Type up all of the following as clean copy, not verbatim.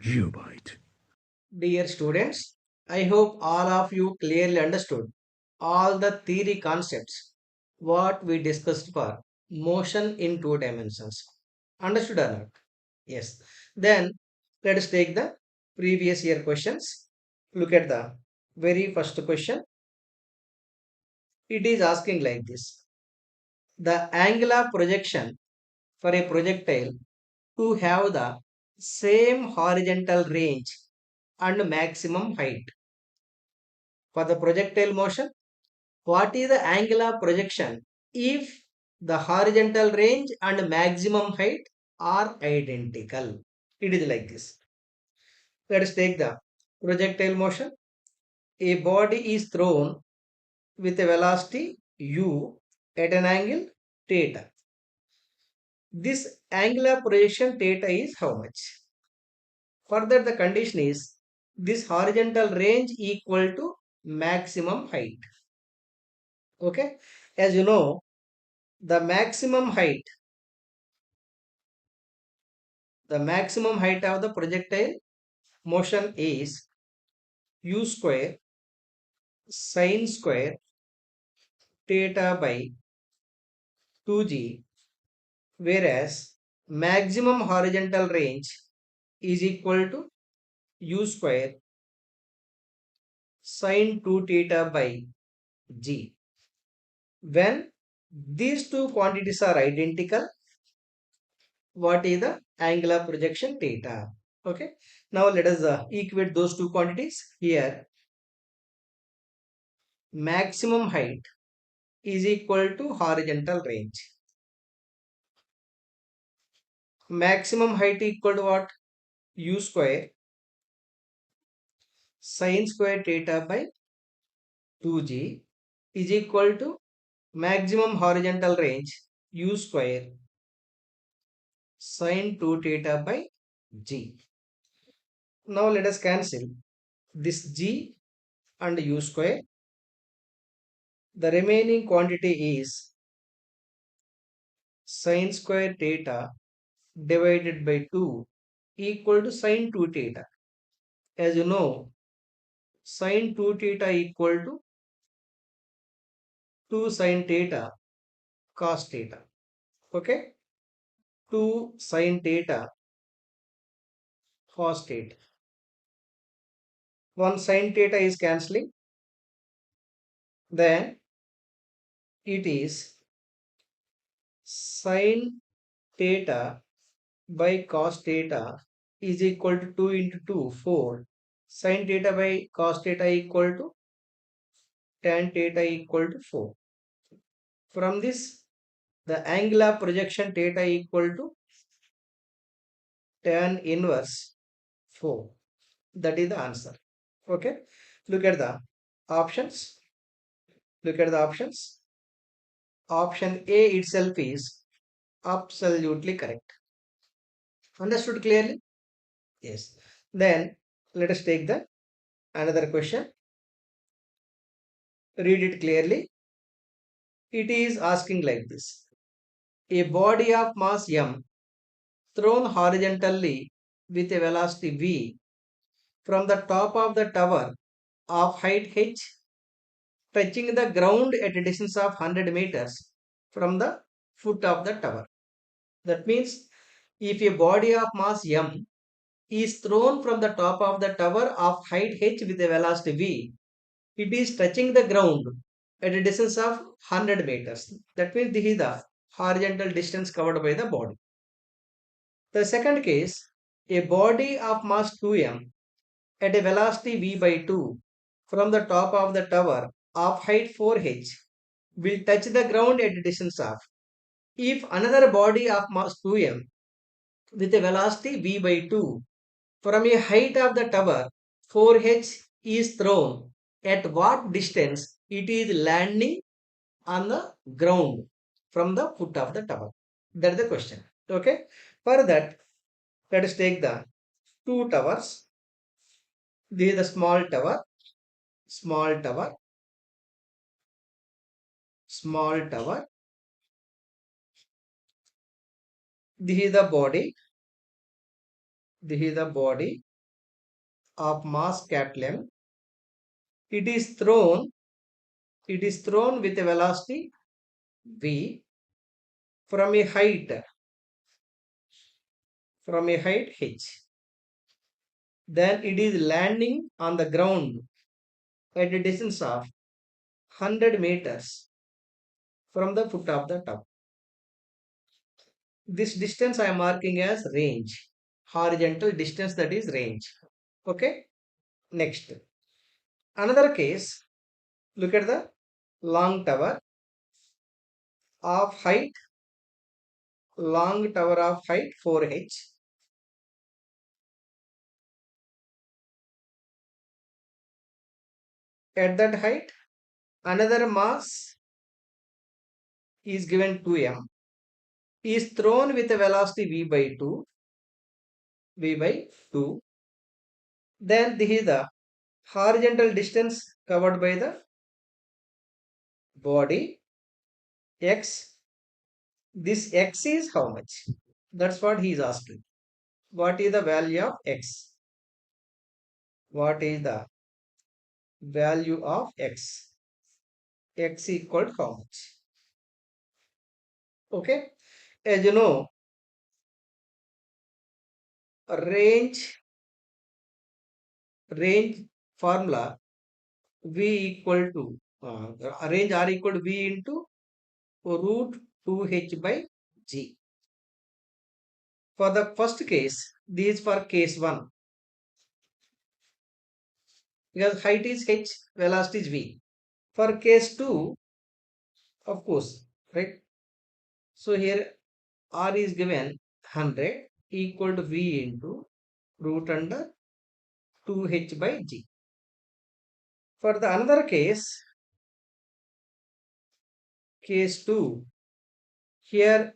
gigabyte. Dear students, I hope all of you clearly understood all the theory concepts what we discussed for motion in two dimensions. Understood or not? Yes. Then let us take the previous year questions. Look at the very first question. It is asking like this. The angular projection for a projectile to have the same horizontal range and maximum height. For the projectile motion, what is the angular projection if the horizontal range and maximum height are identical? It is like this. Let us take the projectile motion. A body is thrown with a velocity u at an angle theta. This angular projection theta is how much? Further, the condition is this horizontal range equal to maximum height. Okay, as you know, the maximum height, the maximum height of the projectile motion is u square sine square theta by 2g, whereas maximum horizontal range is equal to u square sine 2 theta by g. When these two quantities are identical, what is the angular projection theta? Okay, now let us equate those two quantities. Here maximum height is equal to horizontal range. Maximum height equal to what? U square sine square theta by 2g is equal to maximum horizontal range u square sine 2 theta by g. Now let us cancel this g and u square. The remaining quantity is sine square theta divided by 2 equal to sine 2 theta. As you know, sine 2 theta equal to 2 sine theta cos theta. Okay, 2 sine theta cos theta. One sine theta is cancelling. Then it is sine theta by cos theta is equal to 2 into 2, 4. Sine theta by cos theta equal to tan theta equal to 4. From this, the angular projection theta equal to tan inverse 4. That is the answer. Okay. Look at the options. Look at the options. Option A itself is absolutely correct. Understood clearly? Yes. Then let us take the another question. Read it clearly. It is asking like this. A body of mass m thrown horizontally with a velocity v from the top of the tower of height h touching the ground at a distance of 100 meters from the foot of the tower. That means if a body of mass m is thrown from the top of the tower of height h with a velocity v, it is touching the ground at a distance of 100 meters. That means this is the horizontal distance covered by the body. The second case, a body of mass 2m at a velocity v by 2 from the top of the tower of height 4h will touch the ground at a distance of. If another body of mass 2m with a velocity v by 2 from a height of the tower 4h is thrown, at what distance it is landing on the ground from the foot of the tower? That's the question. Okay. For that, let us take the two towers. This is the small tower, small tower. This is the body. This is the body. of mass capital M. It is thrown with a velocity v from a height h. Then it is landing on the ground at a distance of 100 meters from the foot of the top. This distance I am marking as range. Horizontal distance, that is range. Okay. Next. Another case. Look at the long tower of height. Long tower of height 4h. At that height, another mass is given 2m, is thrown with a velocity v by 2. Then this is the horizontal distance covered by the body x. This x is how much? That's what he is asking. What is the value of x? What is the value of x? X equal to how much? Okay. As you know, range formula v equal to range r equal to v into root 2h by g. For the first case, this is for case 1, because height is h, velocity is v. For case 2, of course, right? So here r is given 100 equal to v into root under 2h by g. For the another case, case 2, here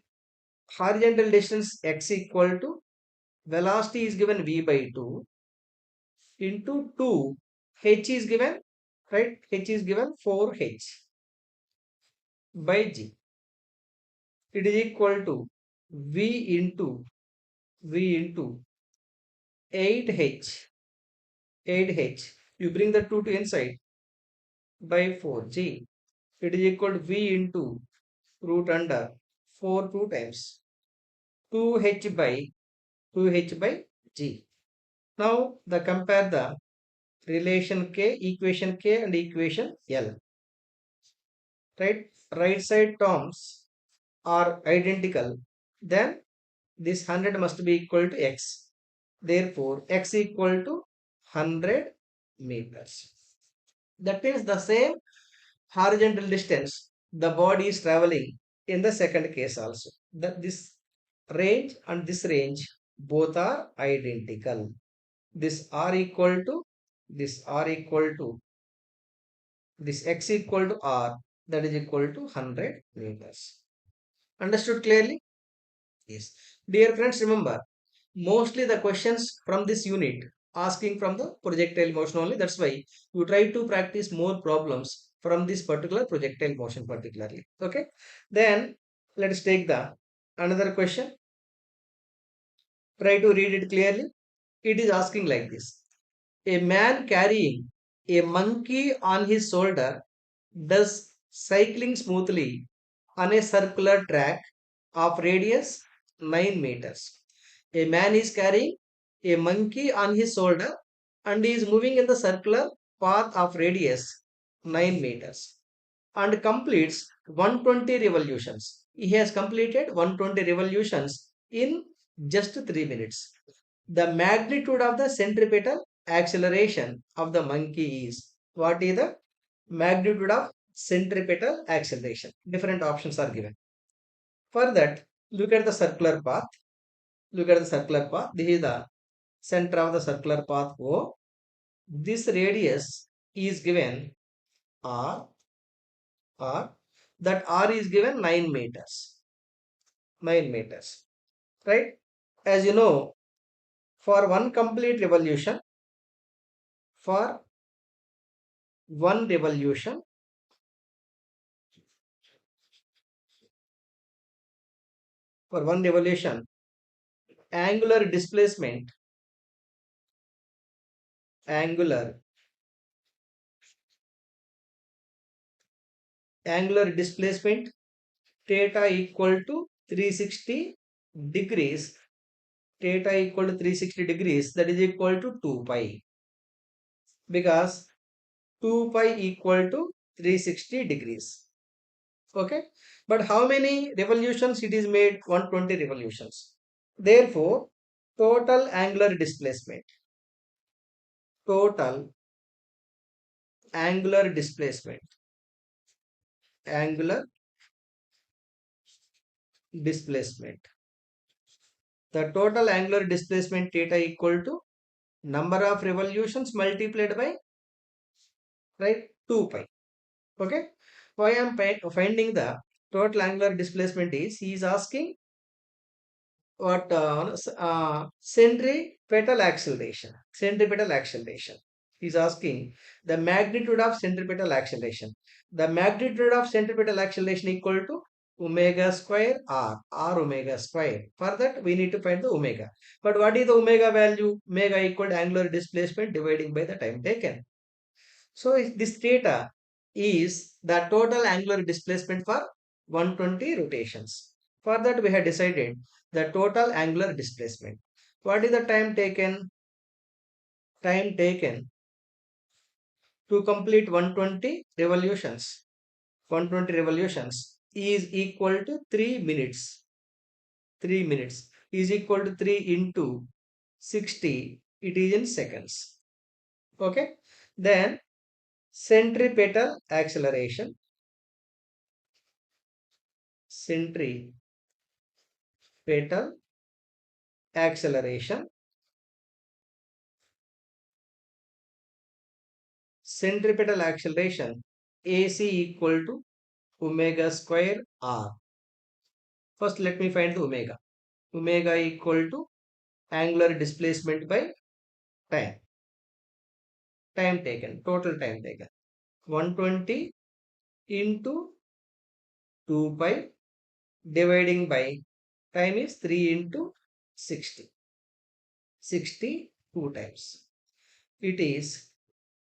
horizontal distance x equal to velocity is given v by 2 into 2, h is given, right? H is given 4h by g. It is equal to v into 8h. 8h. You bring the 2 to inside by 4g. It is equal to v into root under 4 2 times 2h by g. Now the compare the relation k, equation k and equation L. Right side terms are identical, then this 100 must be equal to x. Therefore, x equal to 100 meters. That means the same horizontal distance the body is traveling in the second case also. That this range and this range both are identical. This r equal to this x equal to r, that is equal to 100 meters. Understood clearly? Yes. Dear friends, remember, mostly the questions from this unit asking from the projectile motion only. That's why you try to practice more problems from this particular projectile motion particularly. Okay. Then let's take the another question. Try to read it clearly. It is asking like this. A man carrying a monkey on his shoulder does cycling smoothly on a circular track of radius 9 meters. A man is carrying a monkey on his shoulder and is moving in the circular path of radius 9 meters and completes 120 revolutions. He has completed 120 revolutions in just 3 minutes. The magnitude of the centripetal acceleration of the monkey is, what is the magnitude of centripetal acceleration? Different options are given. For that, look at the circular path. Look at the circular path. This is the center of the circular path O. This radius is given R. R. That R is given 9 meters. 9 meters. Right? As you know, for one complete revolution, for one revolution, for one revolution, angular displacement angular angular displacement theta equal to 360 degrees, theta equal to 360 degrees, that is equal to 2 pi, because 2 pi equal to 360 degrees. Okay, but how many revolutions it is made? 120 revolutions. Therefore, total angular displacement, total angular displacement, angular displacement, the total angular displacement theta equal to number of revolutions multiplied by, right, 2 pi. Okay, why I am finding the total angular displacement is, he is asking what centripetal acceleration, centripetal acceleration. He is asking the magnitude of centripetal acceleration. The magnitude of centripetal acceleration equal to omega square r omega square. For that we need to find the omega. But what is the omega value? Omega equal to angular displacement dividing by the time taken. So this theta is the total angular displacement for 120 rotations. For that we have decided the total angular displacement. What is the time taken? Time taken to complete 120 revolutions. 120 revolutions is equal to 3 minutes. 3 minutes is equal to 3 into 60. It is in seconds. Okay. Then centripetal acceleration, centripetal acceleration, centripetal acceleration AC equal to omega square r. First let me find the omega. Omega equal to angular displacement by time. Time taken, total time taken. 120 into 2 pi dividing by time is 3 into 60. 62 times. It is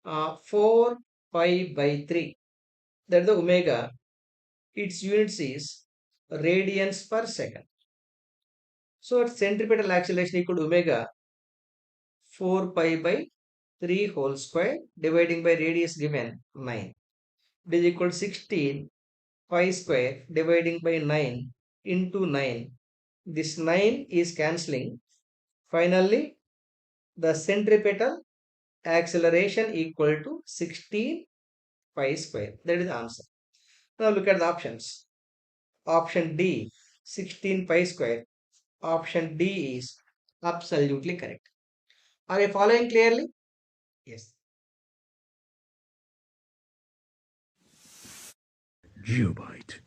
4 pi by 3. That is the omega. Its units is radians per second. So centripetal acceleration equal to omega 4 pi by 3 whole square dividing by radius given 9. It is equal to 16 pi square dividing by 9 into 9. This 9 is cancelling. Finally, the centripetal acceleration equal to 16 pi square. That is the answer. Now look at the options. Option D, 16 pi square. Option D is absolutely correct. Are you following clearly? Yes. Geobyte.